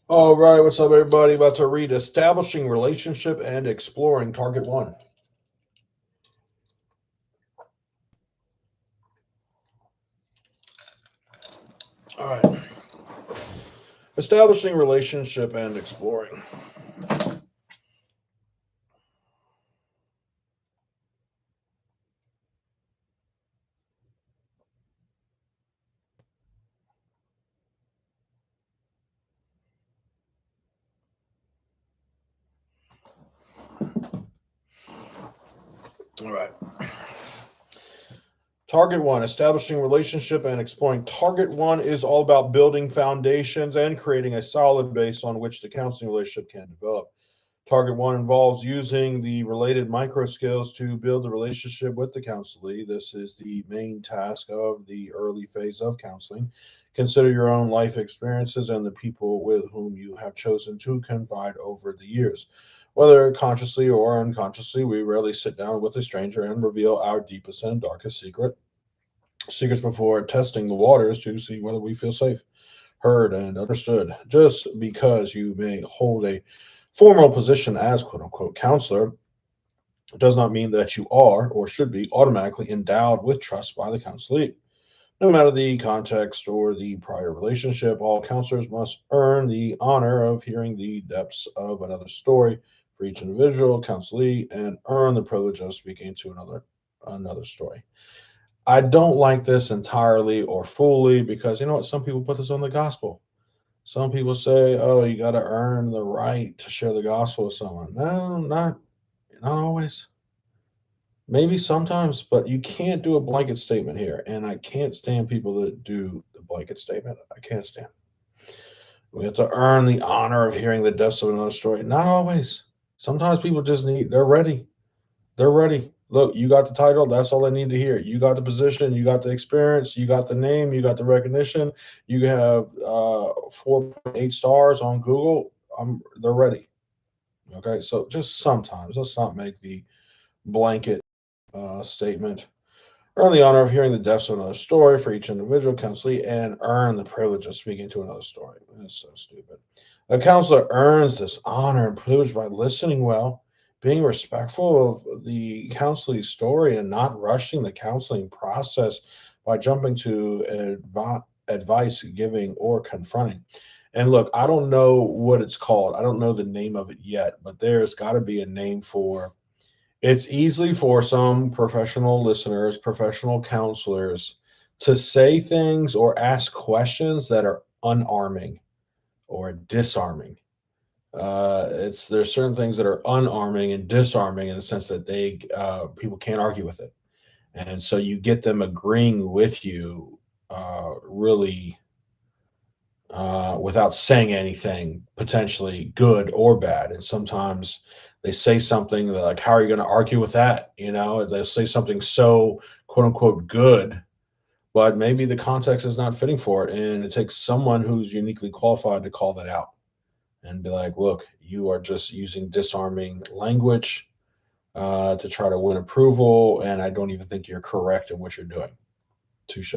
All right, what's up, everybody? About to read Establishing Relationship and Exploring Target One. All right. Establishing Relationship and Exploring. All right. Target One, Establishing Relationship and Exploring. Target One is all about building foundations and creating a solid base on which the counseling relationship can develop. Target One involves using the related micro skills to build the relationship with the counselee. This is the main task of the early phase of counseling. Consider your own life experiences and the people with whom you have chosen to confide over the years. Whether consciously or unconsciously, we rarely sit down with a stranger and reveal our deepest and darkest secrets before testing the waters to see whether we feel safe, heard, and understood. Just because you may hold a formal position as quote unquote counselor does not mean that you are or should be automatically endowed with trust by the counselee. No matter the context or the prior relationship, all counselors must earn the honor of hearing the depths of another story for each individual counselee and earn the privilege of speaking to another story. I don't like this entirely or fully because you know what? Some people put this on the gospel. Some people say, "Oh, you got to earn the right to share the gospel with someone." No, not always. Maybe sometimes, but you can't do a blanket statement here, and I can't stand people that do the blanket statement. I can't stand. We have to earn the honor of hearing the depths of another story. Not always. Sometimes people just need. They're ready. They're ready. Look, you got the title. That's all I need to hear. You got the position. You got the experience. You got the name. You got the recognition. You have 4.8 stars on Google. They're ready. Okay, so just sometimes let's not make the blanket statement. Earn the honor of hearing the depths of another story for each individual counselee and earn the privilege of speaking to another story. That's so stupid. A counselor earns this honor and privilege by listening well, being respectful of the counselee's story, and not rushing the counseling process by jumping to advice giving or confronting. And look, I don't know what it's called. I don't know the name of it yet, but there's got to be a name for it's easy for some professional listeners, professional counselors to say things or ask questions that are unarming or disarming. It's there's certain things that are unarming and disarming in the sense that they people can't argue with it, and so you get them agreeing with you really without saying anything potentially good or bad. And sometimes they say something like, "How are you going to argue with that?" You know, they'll say something so quote unquote good, but maybe the context is not fitting for it. And it takes someone who's uniquely qualified to call that out and be like, "Look, you are just using disarming language to try to win approval. And I don't even think you're correct in what you're doing." Touche.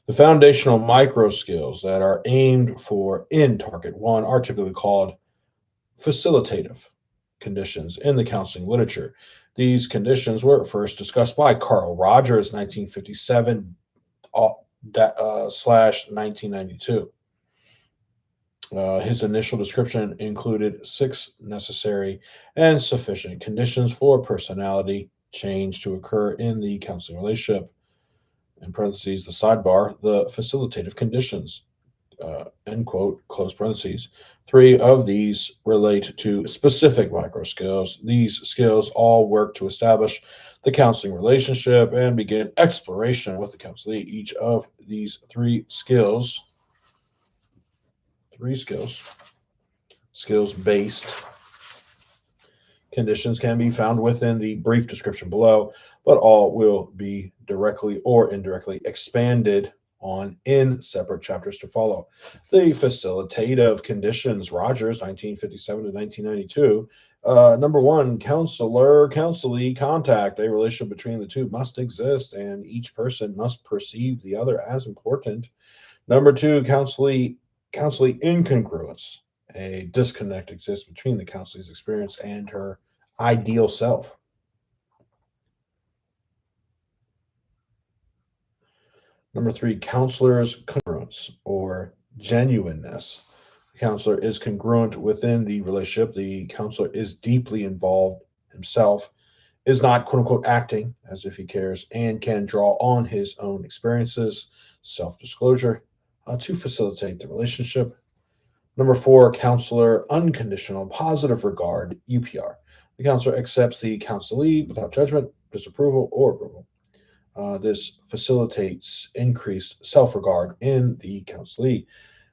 The foundational micro skills that are aimed for in Target 1 are typically called facilitative conditions in the counseling literature. These conditions were first discussed by Carl Rogers, 1957 slash 1992. His initial description included six necessary and sufficient conditions for personality change to occur in the counseling relationship. In parentheses, the sidebar, the facilitative conditions, end quote, close parentheses. Three of these relate to specific micro skills. These skills all work to establish the counseling relationship and begin exploration with the counselee. Each of these three skills based conditions can be found within the brief description below, but all will be directly or indirectly expanded on in separate chapters to follow. The facilitative conditions, Rogers, 1957 to 1992. Number one, counselee contact. A relationship between the two must exist, and each person must perceive the other as important. Number two, counselee incongruence. A disconnect exists between the counselor's experience and her ideal self. Number three, counselor's congruence or genuineness. The counselor is congruent within the relationship. The counselor is deeply involved himself, is not quote unquote acting as if he cares, and can draw on his own experiences, self disclosure, to facilitate the relationship. Number four, counselor unconditional positive regard, UPR. The counselor accepts the counselee without judgment, disapproval, or approval. This facilitates increased self regard in the counselee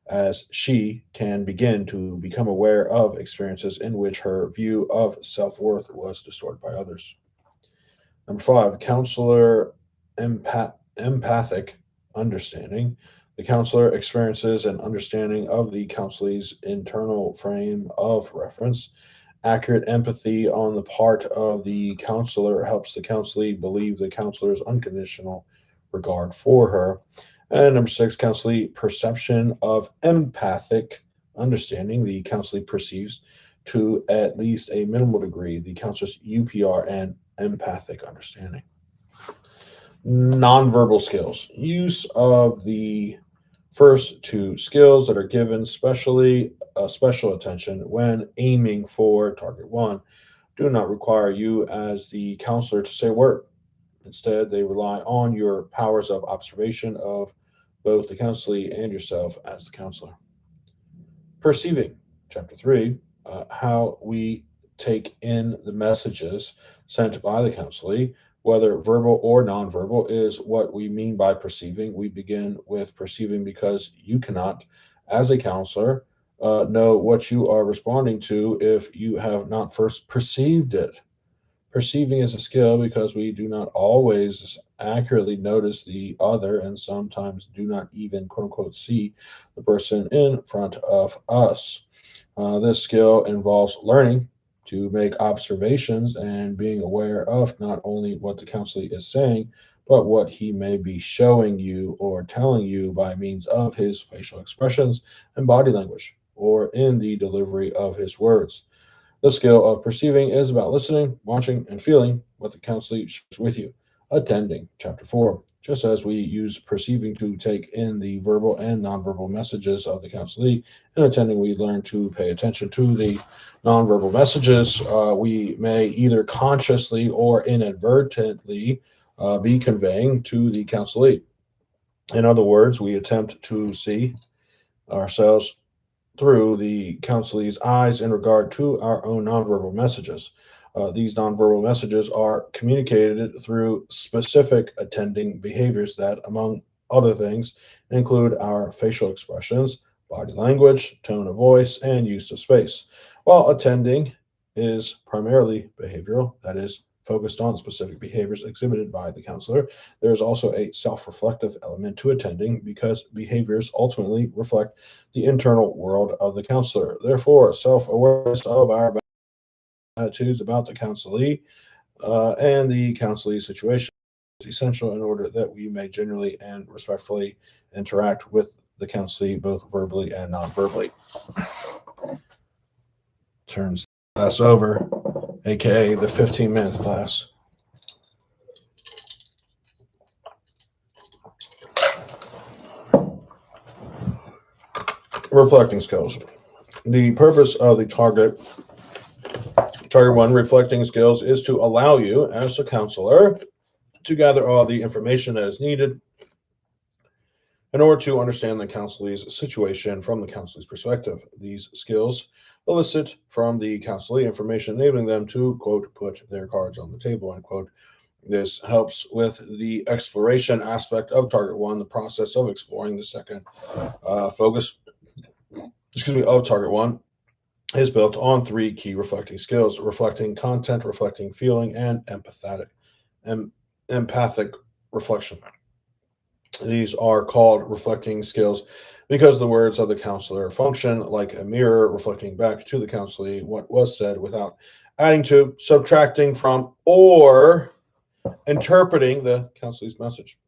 as she can begin to become aware of experiences in which her view of self worth was distorted by others. Number five, counselor empathic understanding. The counselor experiences an understanding of the counselee's internal frame of reference. Accurate empathy on the part of the counselor helps the counselee believe the counselor's unconditional regard for her. And number six, counselee perception of empathic understanding. The counselee perceives to at least a minimal degree the counselor's UPR and empathic understanding. Nonverbal skills. Use of the first two skills that are given special attention when aiming for target one do not require you as the counselor to say a word. Instead, they rely on your powers of observation of both the counselee and yourself as the counselor. Perceiving, chapter 3, how we take in the messages sent by the counselee, whether verbal or nonverbal, is what we mean by perceiving. We begin with perceiving because you cannot, as a counselor, know what you are responding to if you have not first perceived it. Perceiving is a skill because we do not always accurately notice the other and sometimes do not even quote unquote see the person in front of us. This skill involves learning to make observations and being aware of not only what the counselee is saying, but what he may be showing you or telling you by means of his facial expressions and body language, or in the delivery of his words. The skill of perceiving is about listening, watching, and feeling what the counselee shares with you. Attending, chapter 4. Just as we use perceiving to take in the verbal and nonverbal messages of the counselee, in attending, we learn to pay attention to the nonverbal messages we may either consciously or inadvertently be conveying to the counselee. In other words, we attempt to see ourselves through the counselee's eyes in regard to our own nonverbal messages. These nonverbal messages are communicated through specific attending behaviors that, among other things, include our facial expressions, body language, tone of voice, and use of space. While attending is primarily behavioral, that is, focused on specific behaviors exhibited by the counselor, there is also a self reflective element to attending because behaviors ultimately reflect the internal world of the counselor. Therefore, self awareness of our attitudes about the counselee and the counselee situation is essential in order that we may genuinely and respectfully interact with the counselee both verbally and non verbally. Turns the class over, aka the 15-minute class. Reflecting skills. The purpose of the target one reflecting skills is to allow you as the counselor to gather all the information that is needed in order to understand the counselee's situation from the counselee's perspective. These skills elicit from the counselee information enabling them to, quote, put their cards on the table, end quote. This helps with the exploration aspect of target one, the process of exploring the second focus, of target one is built on three key reflecting skills: reflecting content, reflecting feeling, and empathic reflection. These are called reflecting skills because the words of the counselor function like a mirror, reflecting back to the counselee what was said without adding to, subtracting from, or interpreting the counselee's message.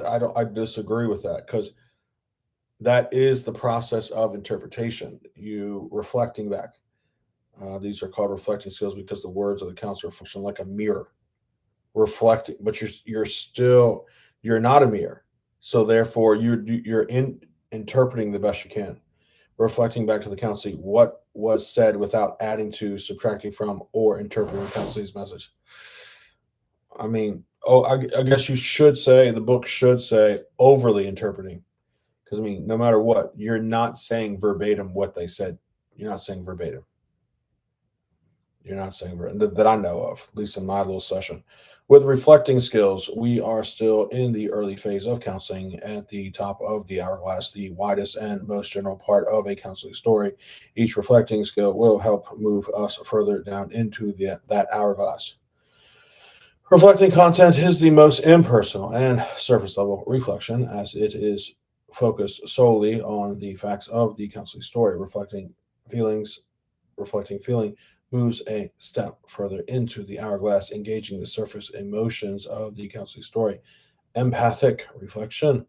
I disagree with that because that is the process of interpretation. You reflecting back. These are called reflecting skills because the words of the counselor function like a mirror, reflecting. But you're not a mirror, so therefore you're interpreting the best you can, reflecting back to the counselee what was said without adding to, subtracting from, or interpreting the counseee's message. I mean, I guess you should say the book should say overly interpreting. Because I mean, no matter what, you're not saying verbatim what they said. You're not saying verbatim. You're not saying that I know of, at least in my little session. With reflecting skills, we are still in the early phase of counseling at the top of the hourglass, the widest and most general part of a counseling story. Each reflecting skill will help move us further down into that hourglass. Reflecting content is the most impersonal and surface level reflection, as it is focused solely on the facts of the counseling story. Feelings, Reflecting feeling moves a step further into the hourglass, engaging the surface emotions of the counseling story. Empathic reflection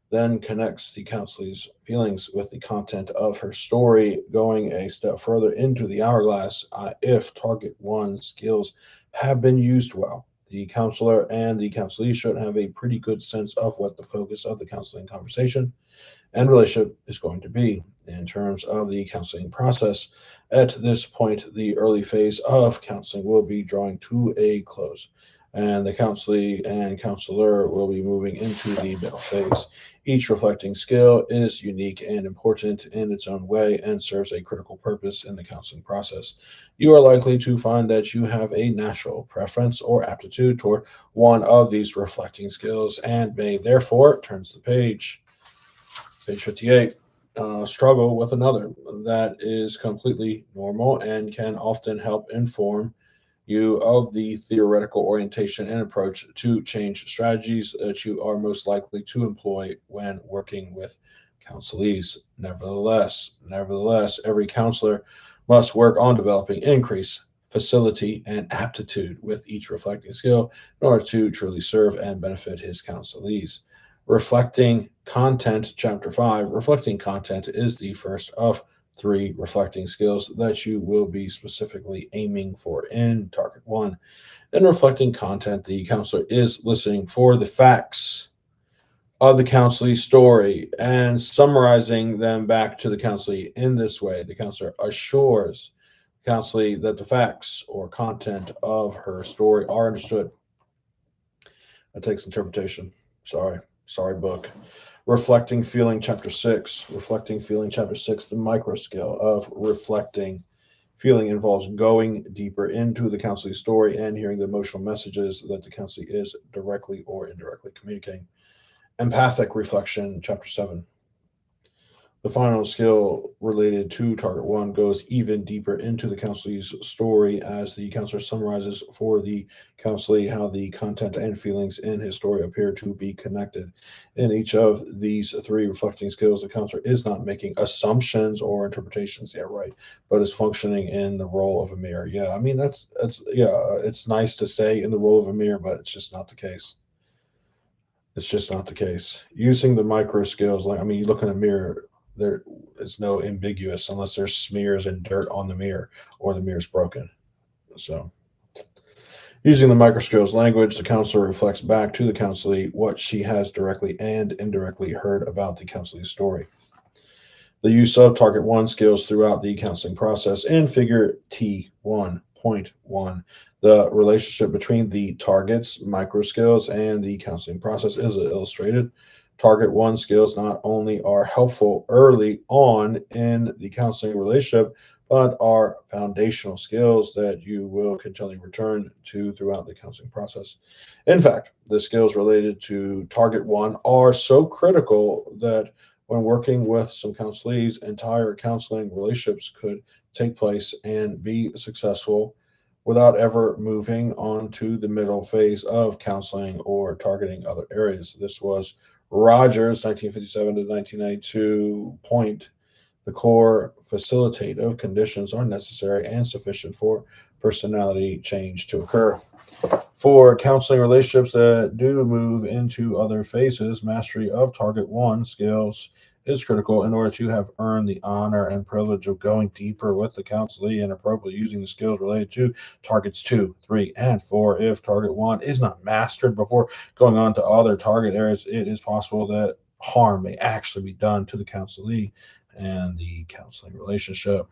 then connects the counselor's feelings with the content of her story, going a step further into the hourglass. If target one skills have been used well, the counselor and the counselee should have a pretty good sense of what the focus of the counseling conversation and relationship is going to be. In terms of the counseling process, at this point, the early phase of counseling will be drawing to a close, and the counselee and counselor will be moving into the middle phase. Each reflecting skill is unique and important in its own way and serves a critical purpose in the counseling process. You are likely to find that you have a natural preference or aptitude toward one of these reflecting skills and may therefore turns the page. Page 58. Struggle with another. That is completely normal and can often help inform you of the theoretical orientation and approach to change strategies that you are most likely to employ when working with counselees. Nevertheless, every counselor must work on developing increased facility and aptitude with each reflecting skill in order to truly serve and benefit his counselees. Reflecting content, chapter 5. Reflecting content is the first of three reflecting skills that you will be specifically aiming for in target one. In reflecting content, the counselor is listening for the facts of the counselee story and summarizing them back to the counselee. In this way, the counselor assures the counselee that the facts or content of her story are understood. That takes interpretation. Sorry, book. Reflecting Feeling, Chapter 6. Reflecting Feeling, Chapter 6. The micro scale of reflecting feeling involves going deeper into the counselee story and hearing the emotional messages that the counselee is directly or indirectly communicating. Empathic Reflection, Chapter 7. The final skill related to target one goes even deeper into the counselee's story as the counselor summarizes for the counselee how the content and feelings in his story appear to be connected. In each of these three reflecting skills, the counselor is not making assumptions or interpretations, yeah, right, but is functioning in the role of a mirror. Yeah, I mean that's yeah, it's nice to stay in the role of a mirror, but it's just not the case. It's just not the case. Using the micro skills, like I mean, you look in a mirror, there is no ambiguous unless there's smears and dirt on the mirror or the mirror's broken. So, using the micro skills language, the counselor reflects back to the counselee what she has directly and indirectly heard about the counselee's story. The use of target one skills throughout the counseling process in figure T1.1. The relationship between the target's micro skills and the counseling process is illustrated. Target one skills not only are helpful early on in the counseling relationship, but are foundational skills that you will continually return to throughout the counseling process. In fact, the skills related to target one are so critical that when working with some counselees, entire counseling relationships could take place and be successful without ever moving on to the middle phase of counseling or targeting other areas. This was Rogers, 1957 to 1992 point. The core facilitative conditions are necessary and sufficient for personality change to occur. For counseling relationships that do move into other phases, mastery of target one skills is critical in order to have earned the honor and privilege of going deeper with the counselee and appropriately using the skills related to targets 2, 3, and 4. If target 1 is not mastered before going on to other target areas, it is possible that harm may actually be done to the counselee and the counseling relationship.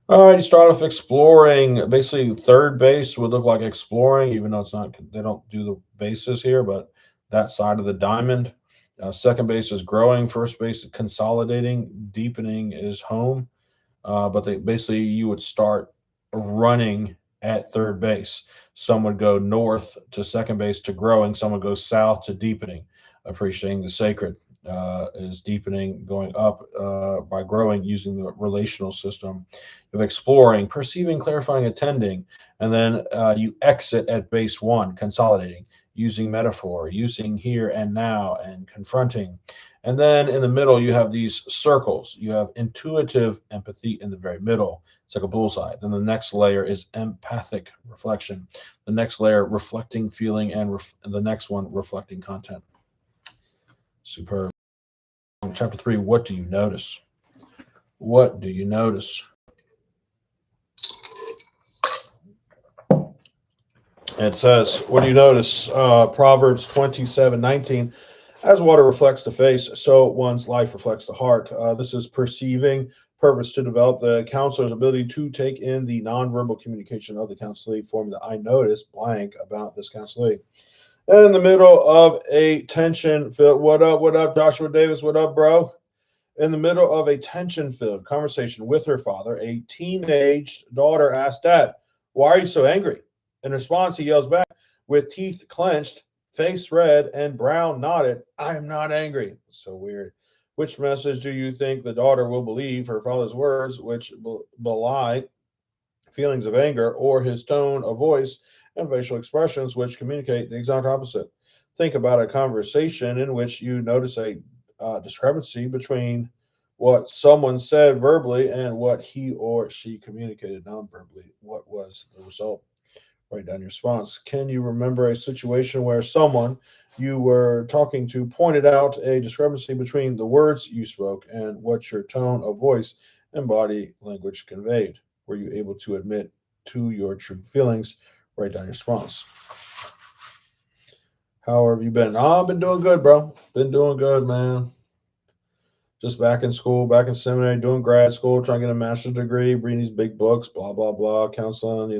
All right, you start off exploring. Basically, third base would look like exploring, even though it's not, they don't do the bases here, but that side of the diamond. Second base is growing. First base is consolidating. Deepening is home. But they basically, you would start running at third base. Some would go north to second base to growing. Some would go south to deepening. Appreciating the sacred is deepening, going up by growing using the relational system of exploring, perceiving, clarifying, attending. And then you exit at base 1, consolidating, using metaphor, using here and now, and confronting. And then in the middle, you have these circles. You have intuitive empathy in the very middle. It's like a bullseye. Then the next layer is empathic reflection. The next layer, reflecting feeling, and the next one, reflecting content. Superb. Chapter 3, what do you notice? What do you notice? It says, what do you notice? Proverbs 27:19. As water reflects the face, so one's life reflects the heart. This is perceiving purpose to develop the counselor's ability to take in the nonverbal communication of the counselee, forming the I notice blank about this counselee. In the middle of a tension filled, what up, Joshua Davis? What up, bro? In the middle of a tension filled conversation with her father, a teenaged daughter asked, Dad, why are you so angry? In response, he yells back with teeth clenched, face red, and brow knotted, I am not angry. So weird. Which message do you think the daughter will believe, her father's words, which belie feelings of anger, or his tone of voice and facial expressions, which communicate the exact opposite? Think about a conversation in which you notice a discrepancy between what someone said verbally and what he or she communicated non-verbally. What was the result? Write down your response. Can you remember a situation where someone you were talking to pointed out a discrepancy between the words you spoke and what your tone of voice and body language conveyed? Were you able to admit to your true feelings? Write down your response. How have you been? Oh, I've been doing good, bro. Been doing good, man. Just back in school, back in seminary, doing grad school, trying to get a master's degree, reading these big books, blah, blah, blah, counseling.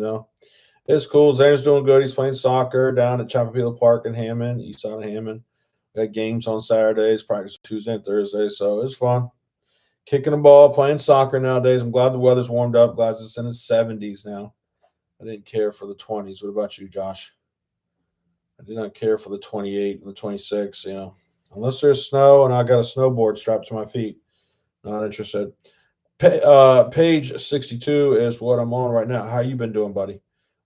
It's cool. Xander's doing good. He's playing soccer down at Chapel Park in Hammond, east side of Hammond. Got games on Saturdays, practice Tuesday and Thursday, so it's fun. Kicking the ball, playing soccer nowadays. I'm glad the weather's warmed up. Glad it's in the 70s now. I didn't care for the 20s. What about you, Josh? I did not care for the 28 and the 26, Unless there's snow and I got a snowboard strapped to my feet. Not interested. Page 62 is what I'm on right now. How you been doing, buddy?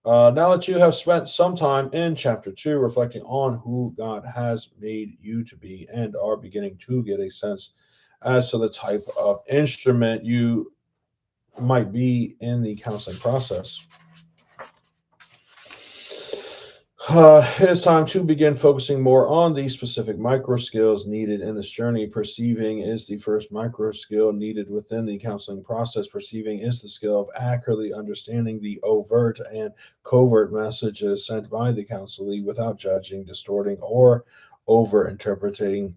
Now that you have spent some time in chapter 2 reflecting on who God has made you to be and are beginning to get a sense as to the type of instrument you might be in the counseling process, it is time to begin focusing more on the specific micro skills needed in this journey. Perceiving is the first micro skill needed within the counseling process. Perceiving is the skill of accurately understanding the overt and covert messages sent by the counselee without judging, distorting, or over interpreting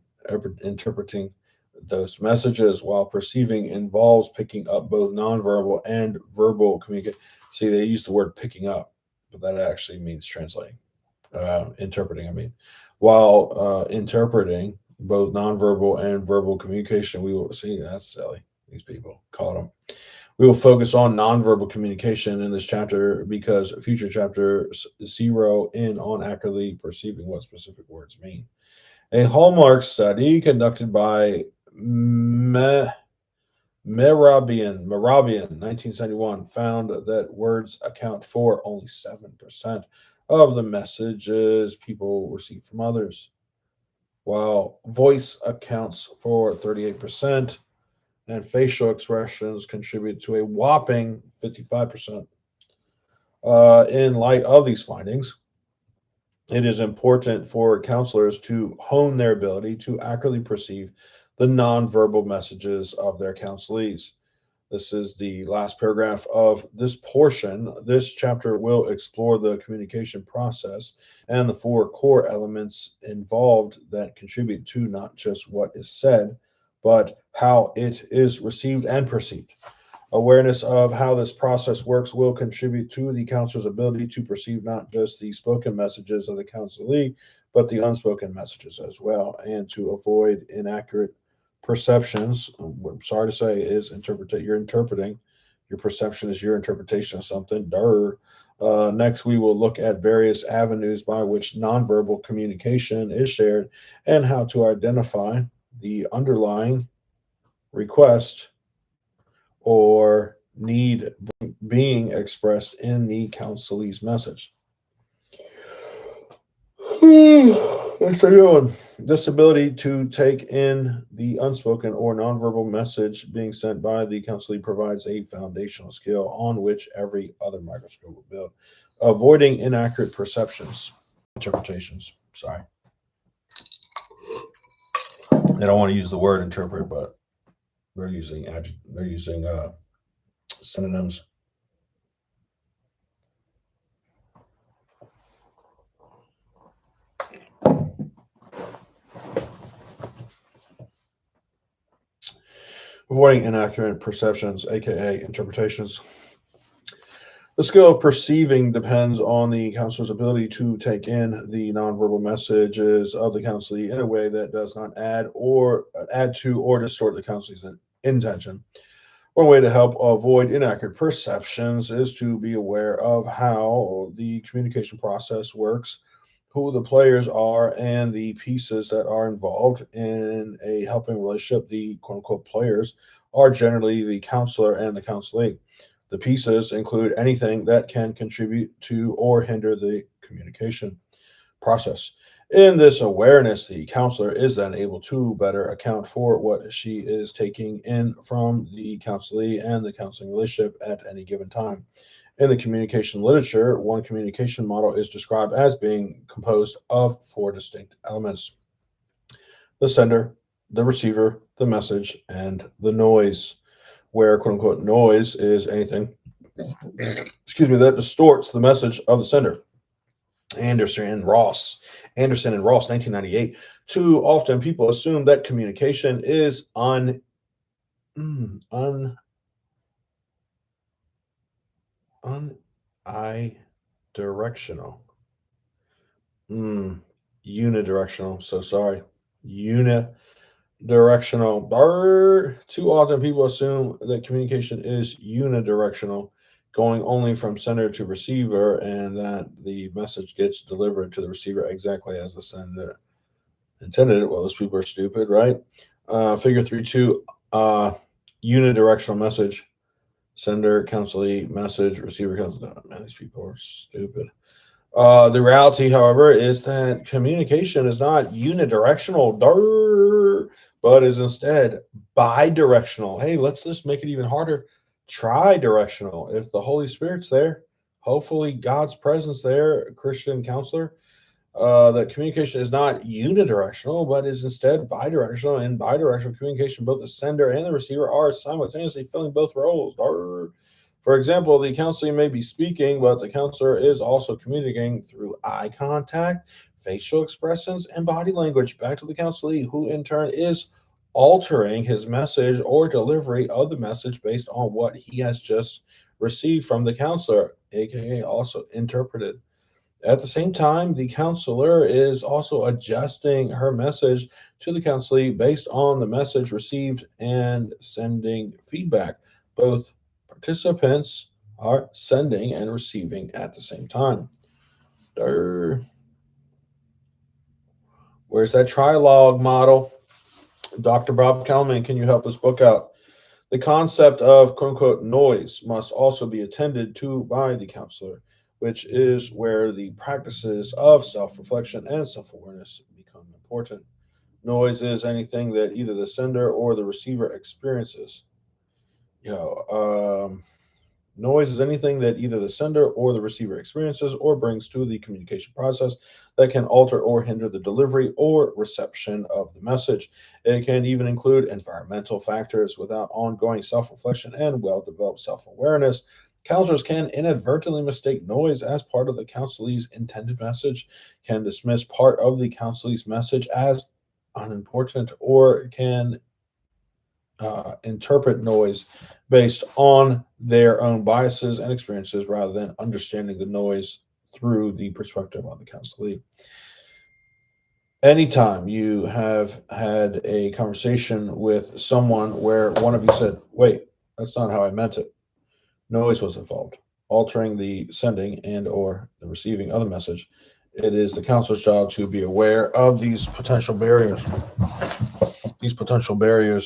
those messages, while perceiving involves picking up both nonverbal and verbal communication. See, they use the word picking up, but that actually means translating. Interpreting, while interpreting both nonverbal and verbal communication, we will see that's silly. These people caught them. We will focus on nonverbal communication in this chapter because future chapters zero in on accurately perceiving what specific words mean. A hallmark study conducted by Merabian, 1971, found that words account for only 7% of the messages people receive from others, while voice accounts for 38% and facial expressions contribute to a whopping 55%. In light of these findings, it is important for counselors to hone their ability to accurately perceive the nonverbal messages of their counselees. This is the last paragraph of this portion. This chapter will explore the communication process and the four core elements involved that contribute to not just what is said, but how it is received and perceived. Awareness of how this process works will contribute to the counselor's ability to perceive not just the spoken messages of the counselee, but the unspoken messages as well, and to avoid inaccurate perceptions. What I'm sorry to say is you're interpreting. Your perception is your interpretation of something. Next, we will look at various avenues by which nonverbal communication is shared and how to identify the underlying request or need being expressed in the counselee's message. Let's start going. This ability to take in the unspoken or nonverbal message being sent by the counselee provides a foundational skill on which every other microscope will build. Avoiding inaccurate interpretations. Sorry. They don't want to use the word interpret, but they're using synonyms. Avoiding inaccurate perceptions, aka interpretations. The skill of perceiving depends on the counselor's ability to take in the nonverbal messages of the counselee in a way that does not add to or distort the counselee's intention. One way to help avoid inaccurate perceptions is to be aware of how the communication process works, who the players are, and the pieces that are involved in a helping relationship. The quote unquote players are generally the counselor and the counselee. The pieces include anything that can contribute to or hinder the communication process. In this awareness, the counselor is then able to better account for what she is taking in from the counselee and the counseling relationship at any given time. In the communication literature, one communication model is described as being composed of four distinct elements: the sender, the receiver, the message, and the noise, where quote unquote noise is anything, that distorts the message of the sender. Anderson and Ross, 1998. Too often people assume that communication is unidirectional. Unidirectional. So sorry. Unidirectional. Too often people assume that communication is unidirectional, going only from sender to receiver, and that the message gets delivered to the receiver exactly as the sender intended it. Well, those people are stupid, right? Figure 3.2, unidirectional message. Sender, counselee, message, receiver, counselee. Oh, man, these people are stupid. The reality, however, is that communication is not unidirectional, but is instead bi-directional. Hey, let's just make it even harder. Tri-directional. If the Holy Spirit's there, hopefully God's presence there, Christian counselor, that communication is not unidirectional, but is instead bidirectional. In bidirectional communication, both the sender and the receiver are simultaneously filling both roles. For example, the counselor may be speaking, but the counselor is also communicating through eye contact, facial expressions, and body language back to the counselee, who in turn is altering his message or delivery of the message based on what he has just received from the counselor, aka also interpreted. At the same time, the counselor is also adjusting her message to the counselee based on the message received and sending feedback. Both participants are sending and receiving at the same time. Where's that trilog model? Dr. Bob Kalman, can you help us book out? The concept of quote unquote noise must also be attended to by the counselor, which is where the practices of self reflection and self awareness become important. Noise is anything that either the sender or the receiver experiences. You know, Noise is anything that either the sender or the receiver experiences or brings to the communication process that can alter or hinder the delivery or reception of the message. It can even include environmental factors. Without ongoing self reflection and well developed self awareness, counselors can inadvertently mistake noise as part of the counselee's intended message, can dismiss part of the counselee's message as unimportant, or can interpret noise based on their own biases and experiences rather than understanding the noise through the perspective of the counselee. Anytime you have had a conversation with someone where one of you said, "Wait, that's not how I meant it," noise was involved, altering the sending and or the receiving of the message. It is the counselor's job to be aware of these potential barriers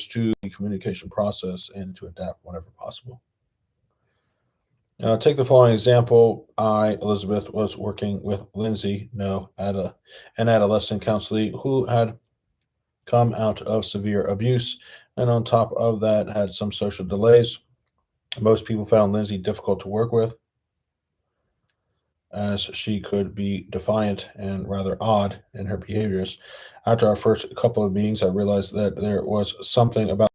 to the communication process and to adapt whenever possible. Take the following example. I, Elizabeth, was working with Lindsay, no, an adolescent counselee who had come out of severe abuse, and on top of that, had some social delays. Most people found Lindsay difficult to work with, as she could be defiant and rather odd in her behaviors. After our first couple of meetings, I realized that there was something about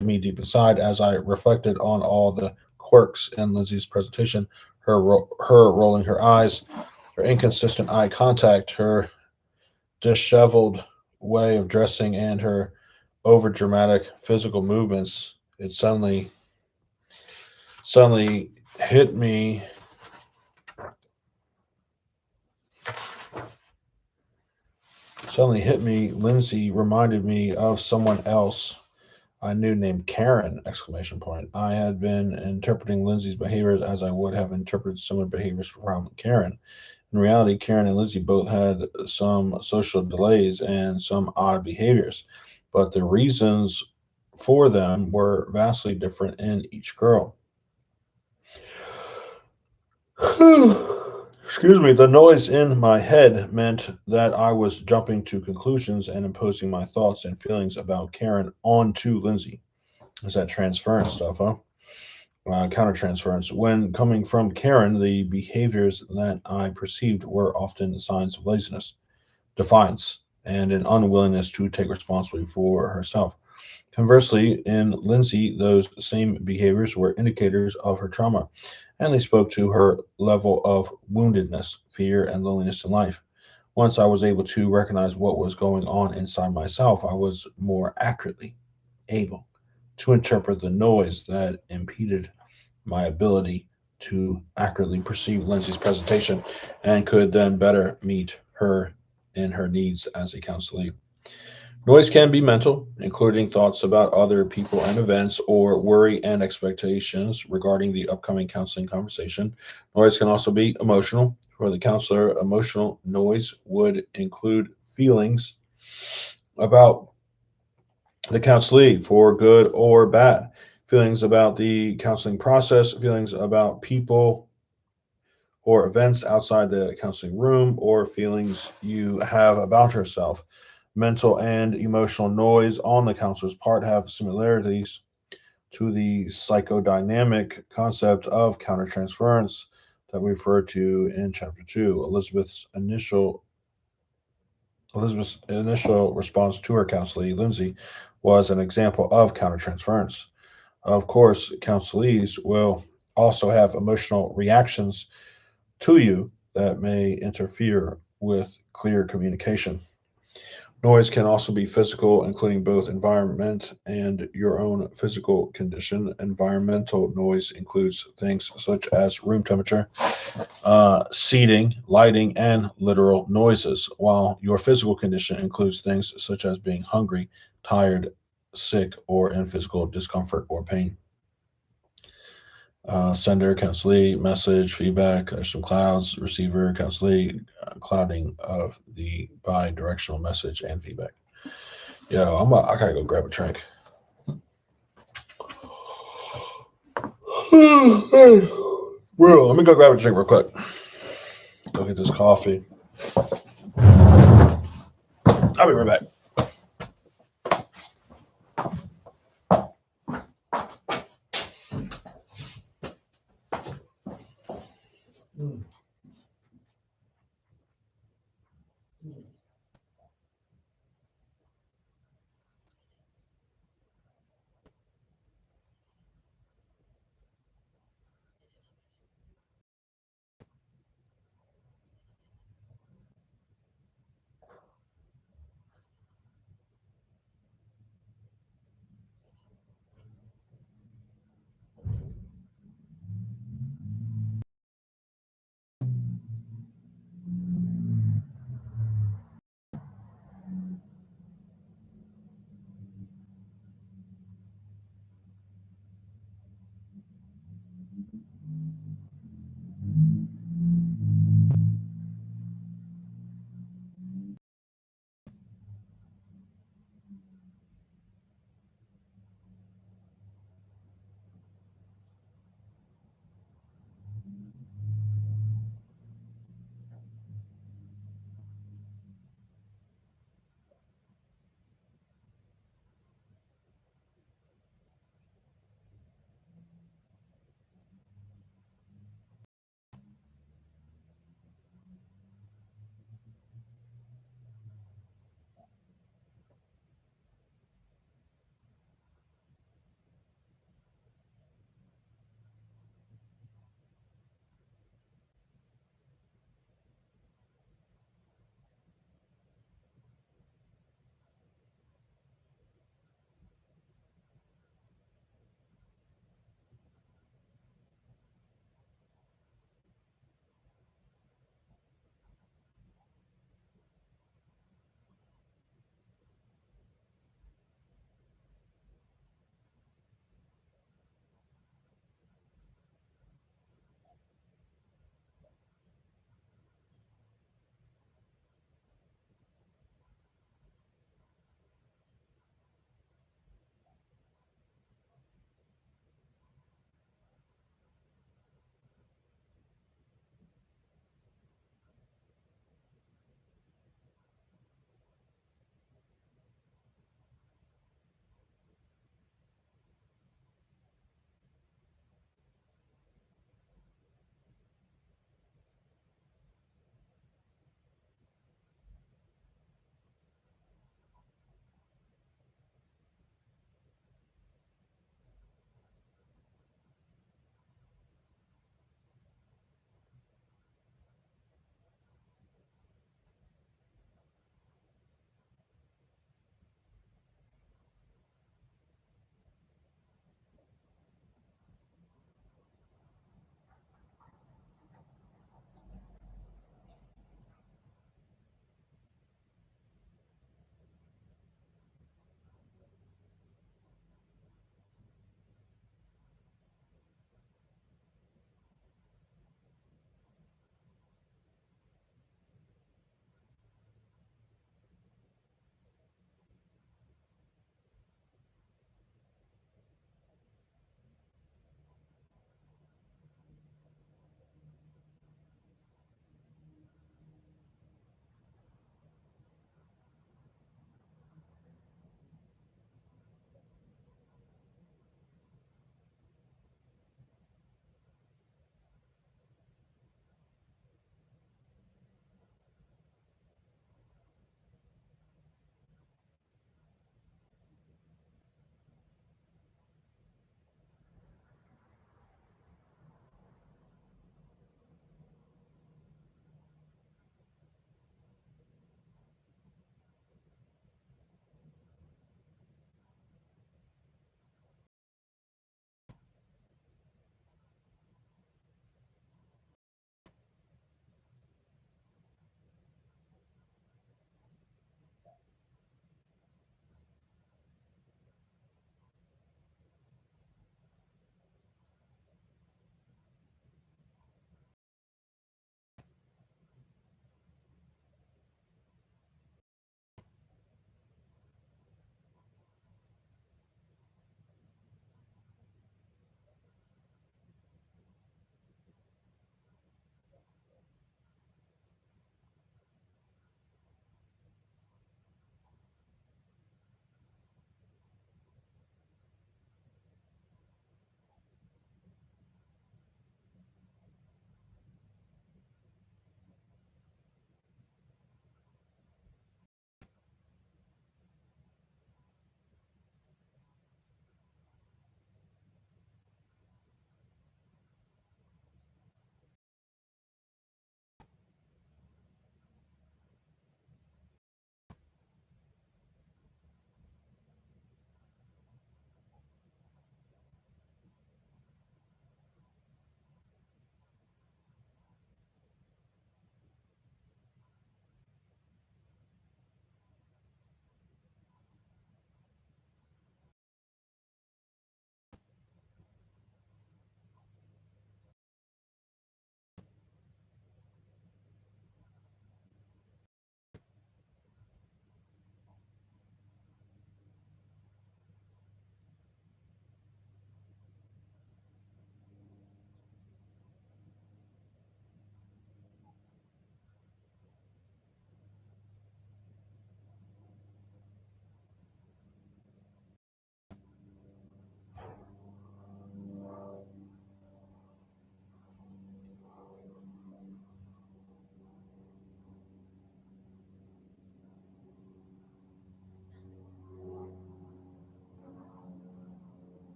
me deep inside as I reflected on all the quirks in Lindsay's presentation, her rolling her eyes, her inconsistent eye contact, her disheveled way of dressing, and her over dramatic physical movements. It suddenly hit me Lindsay reminded me of someone else I knew named Karen! Exclamation point. I had been interpreting Lindsay's behaviors as I would have interpreted similar behaviors from Karen. In reality, Karen and Lindsay both had some social delays and some odd behaviors, but the reasons for them were vastly different in each girl. Excuse me, the noise in my head meant that I was jumping to conclusions and imposing my thoughts and feelings about Karen onto Lindsay. Is that transference stuff, huh? Countertransference. When coming from Karen, the behaviors that I perceived were often signs of laziness, defiance, and an unwillingness to take responsibility for herself. Conversely, in Lindsay, those same behaviors were indicators of her trauma, and they spoke to her level of woundedness, fear, and loneliness in life. Once I was able to recognize what was going on inside myself, I was more accurately able to interpret the noise that impeded my ability to accurately perceive Lindsay's presentation and could then better meet her in her needs as a counselor. Noise can be mental, including thoughts about other people and events, or worry and expectations regarding the upcoming counseling conversation. Noise can also be emotional. For the counselor, emotional noise would include feelings about the counselee for good or bad, feelings about the counseling process, feelings about people or events outside the counseling room, or feelings you have about yourself. Mental and emotional noise on the counselor's part have similarities to the psychodynamic concept of countertransference that we referred to in chapter 2. Elizabeth's initial response to her counselee, Lindsay, was an example of countertransference. Of course, counselees will also have emotional reactions to you that may interfere with clear communication. Noise can also be physical, including both environment and your own physical condition. Environmental noise includes things such as room temperature, seating, lighting, and literal noises, while your physical condition includes things such as being hungry, tired, sick, or in physical discomfort or pain. Sender, counselee, message, feedback, there's some clouds, receiver, counselee, clouding of the bi-directional message and feedback. Yo, I gotta go grab a drink. Well, let me go grab a drink real quick. Go get this coffee. I'll be right back.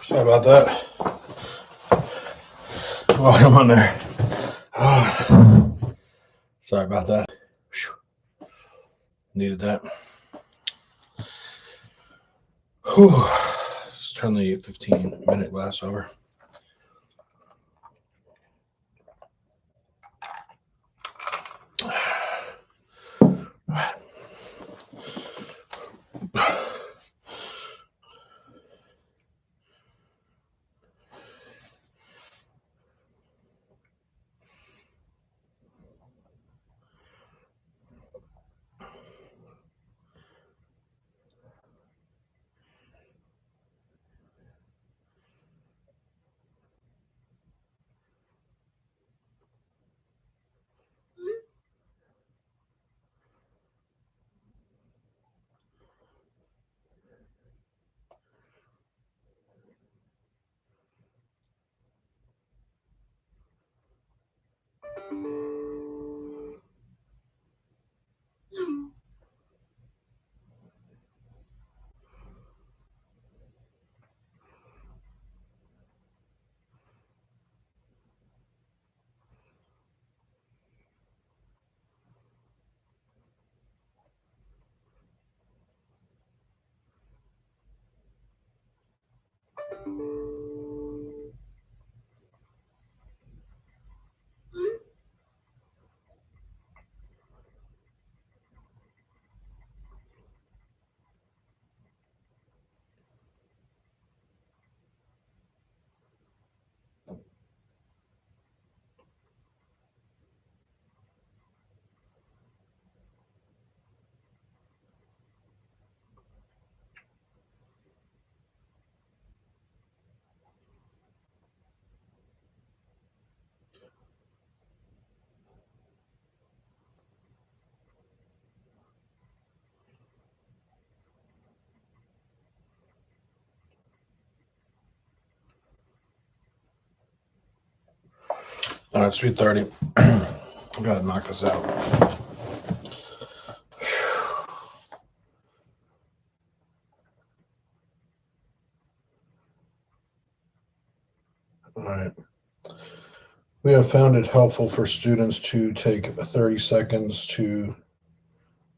Sorry about that. Oh, come on there. Sorry about that. Needed that. Whew. Let's turn the 15-minute glass over. All right, it's 3:30. I gotta knock this out. All right. We have found it helpful for students to take 30 seconds to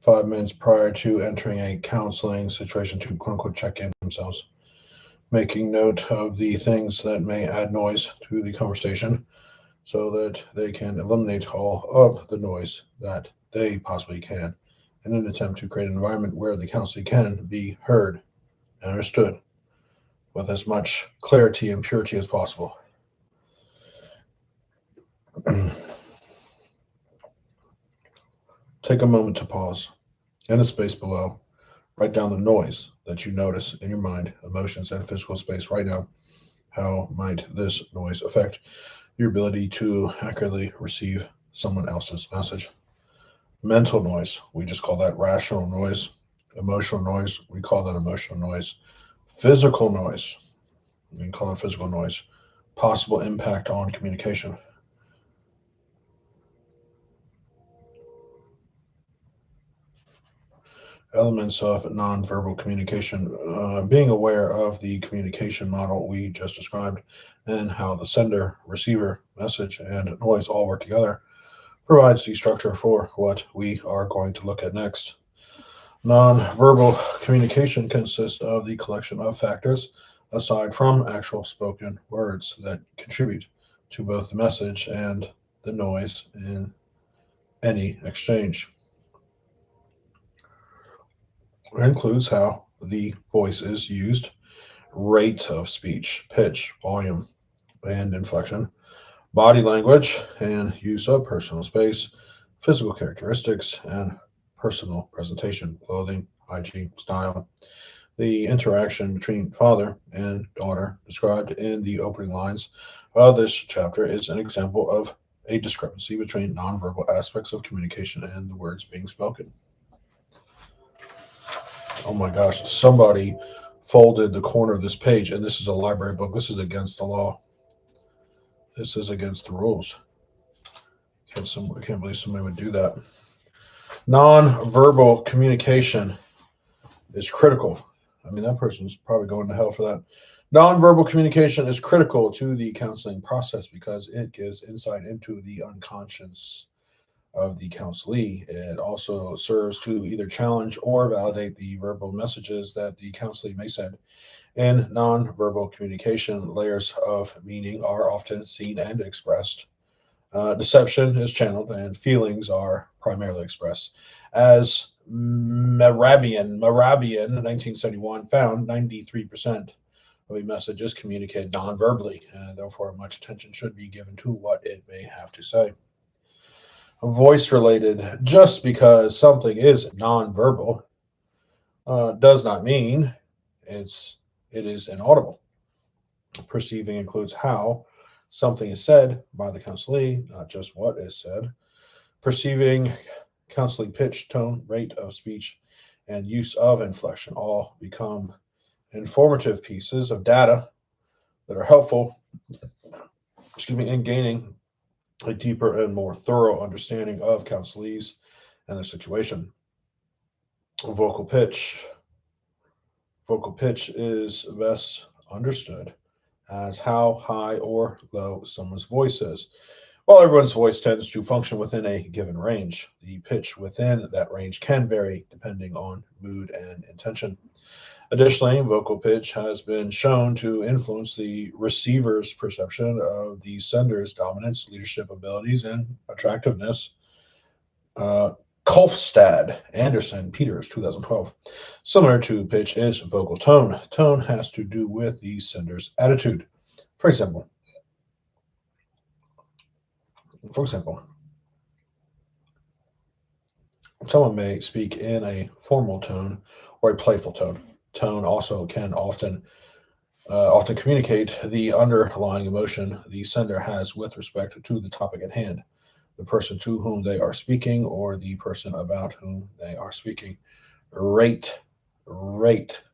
5 minutes prior to entering a counseling situation to quote unquote check in themselves, making note of the things that may add noise to the conversation so that they can eliminate all of the noise that they possibly can in an attempt to create an environment where the counseling can be heard and understood with as much clarity and purity as possible. Take a moment to pause. In the space below, write down the noise that you notice in your mind, emotions, and physical space right now. How might this noise affect your ability to accurately receive someone else's message? Mental noise, we just call that rational noise. Emotional noise, we call that emotional noise. Physical noise, we can call it physical noise. Possible impact on communication. Elements of nonverbal communication, being aware of the communication model we just described and how the sender, receiver, message, and noise all work together provides the structure for what we are going to look at next. Nonverbal communication consists of the collection of factors aside from actual spoken words that contribute to both the message and the noise in any exchange. It includes how the voice is used, rate of speech, pitch, volume, and inflection, body language, and use of personal space, physical characteristics, and personal presentation, clothing, hygiene, style. The interaction between father and daughter, described in the opening lines of this chapter, is an example of a discrepancy between nonverbal aspects of communication and the words being spoken. Oh my gosh, somebody folded the corner of this page, and this is a library book. This is against the law. This is against the rules. I can't believe somebody would do that. Non-verbal communication is critical. I mean, that person's probably going to hell for that. Nonverbal communication is critical to the counseling process because it gives insight into the unconscious of the counselee. It also serves to either challenge or validate the verbal messages that the counselee may send. In nonverbal communication, layers of meaning are often seen and expressed. Deception is channeled, and feelings are primarily expressed. As Marabian, 1971, found 93% of a message is communicated non-verbally, and therefore much attention should be given to what it may have to say. Voice related, just because something is non-verbal does not mean it is inaudible. Perceiving includes how something is said by the counselee, not just what is said. Perceiving, counseling pitch, tone, rate of speech, and use of inflection all become informative pieces of data that are helpful, in gaining a deeper and more thorough understanding of counselees and their situation. Vocal pitch. Vocal pitch is best understood as how high or low someone's voice is. While everyone's voice tends to function within a given range, the pitch within that range can vary depending on mood and intention. Additionally, vocal pitch has been shown to influence the receiver's perception of the sender's dominance, leadership abilities, and attractiveness. Uh, Kolfstad, Anderson, Peters, 2012. Similar to pitch is vocal tone. Tone has to do with the sender's attitude. For example, someone may speak in a formal tone or a playful tone. Tone also can often communicate the underlying emotion the sender has with respect to the topic at hand, the person to whom they are speaking, or the person about whom they are speaking. Rate, rate,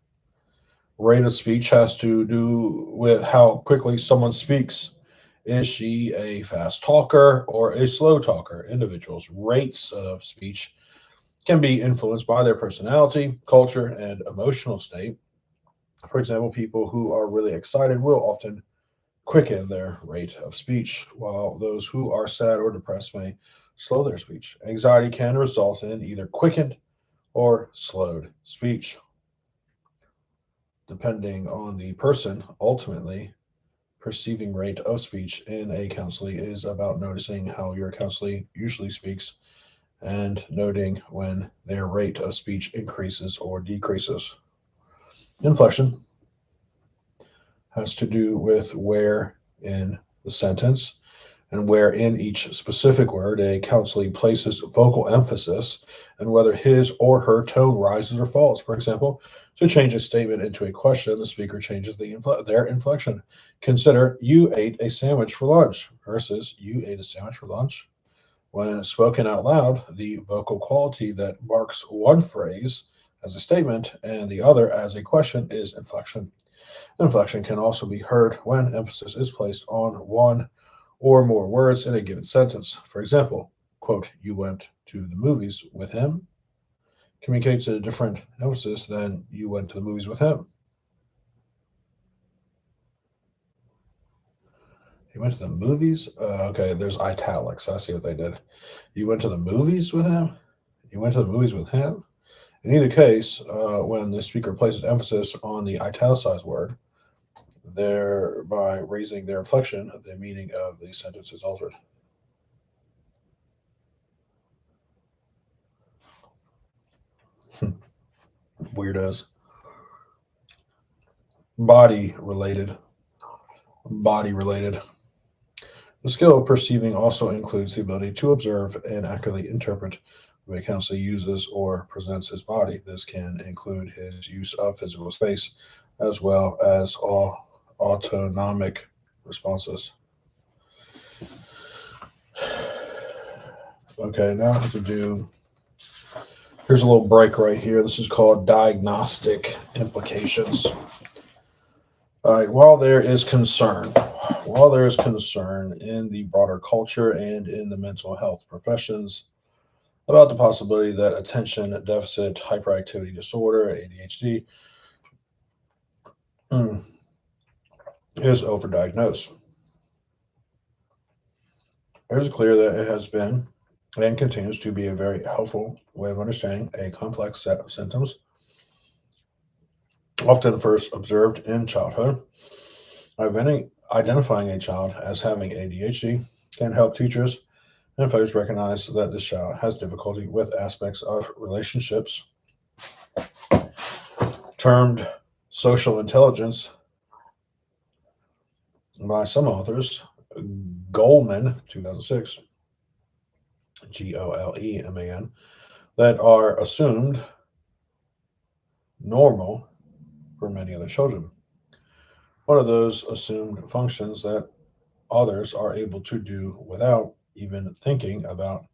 rate of speech has to do with how quickly someone speaks. Is she a fast talker or a slow talker? Individuals' rates of speech can be influenced by their personality, culture, and emotional state. For example, people who are really excited will often quicken their rate of speech, while those who are sad or depressed may slow their speech. Anxiety can result in either quickened or slowed speech, depending on the person. Ultimately, perceiving rate of speech in a counselee is about noticing how your counselee usually speaks and noting when their rate of speech increases or decreases. Inflection has to do with where in the sentence and where in each specific word a counselee places vocal emphasis and whether his or her tone rises or falls. For example, to change a statement into a question, the speaker changes their inflection. Consider, you ate a sandwich for lunch versus you ate a sandwich for lunch. When spoken out loud, the vocal quality that marks one phrase as a statement and the other as a question is inflection. Inflection can also be heard when emphasis is placed on one or more words in a given sentence. For example, quote, you went to the movies with him communicates a different emphasis than you went to the movies with him. You went to the movies? Okay, there's italics. I see what they did. You went to the movies with him? You went to the movies with him? In either case, when the speaker places emphasis on the italicized word, thereby raising their inflection, the meaning of the sentence is altered. Weirdos. Body related. Body related. The skill of perceiving also includes the ability to observe and accurately interpret the way counselor uses or presents his body. This can include his use of physical space as well as all autonomic responses. Okay, now I have to do. Here's a little break right here. This is called diagnostic implications. All right, while there is concern in the broader culture and in the mental health professions about the possibility that attention deficit hyperactivity disorder, ADHD, is overdiagnosed. It is clear that it has been and continues to be a very helpful way of understanding a complex set of symptoms, often first observed in childhood. Identifying a child as having ADHD can help teachers and folks recognize that this child has difficulty with aspects of relationships, termed social intelligence by some authors. Goleman, 2006, Goleman, that are assumed normal for many other children. One of those assumed functions that others are able to do without even thinking about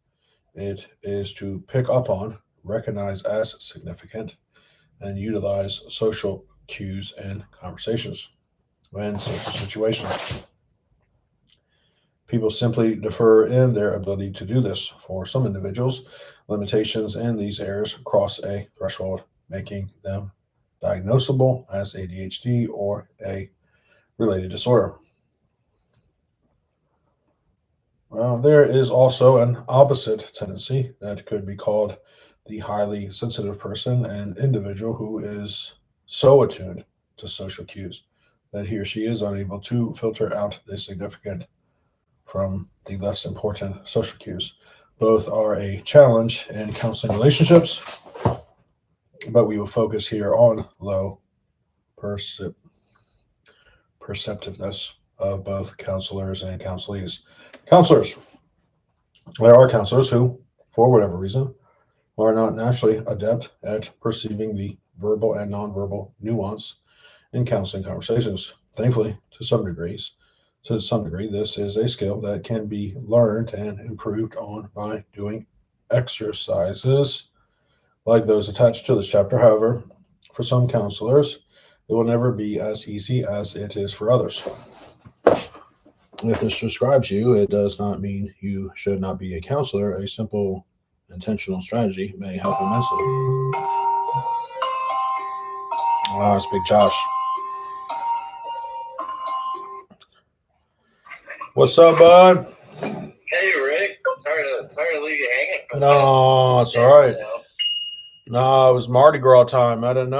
it is to pick up on, recognize as significant, and utilize social cues and conversations when social situations. People simply differ in their ability to do this. For some individuals, limitations in these areas cross a threshold, making them diagnosable as ADHD or a related disorder. Well, there is also an opposite tendency that could be called the highly sensitive person, an individual who is so attuned to social cues that he or she is unable to filter out the significant from the less important social cues. Both are a challenge in counseling relationships, but we will focus here on low perceptiveness of both counselors and counselees. Counselors. There are counselors who, for whatever reason, are not naturally adept at perceiving the verbal and nonverbal nuance in counseling conversations. Thankfully, to some degree, this is a skill that can be learned and improved on by doing exercises like those attached to this chapter. However, for some counselors, it will never be as easy as it is for others. If this describes you, it does not mean you should not be a counselor. A simple intentional strategy may help immensely. Oh, it's Big Josh. What's up, bud? Hey, Rick. Sorry to leave you hanging. No, it's all right. No, it was Mardi Gras time. I didn't know.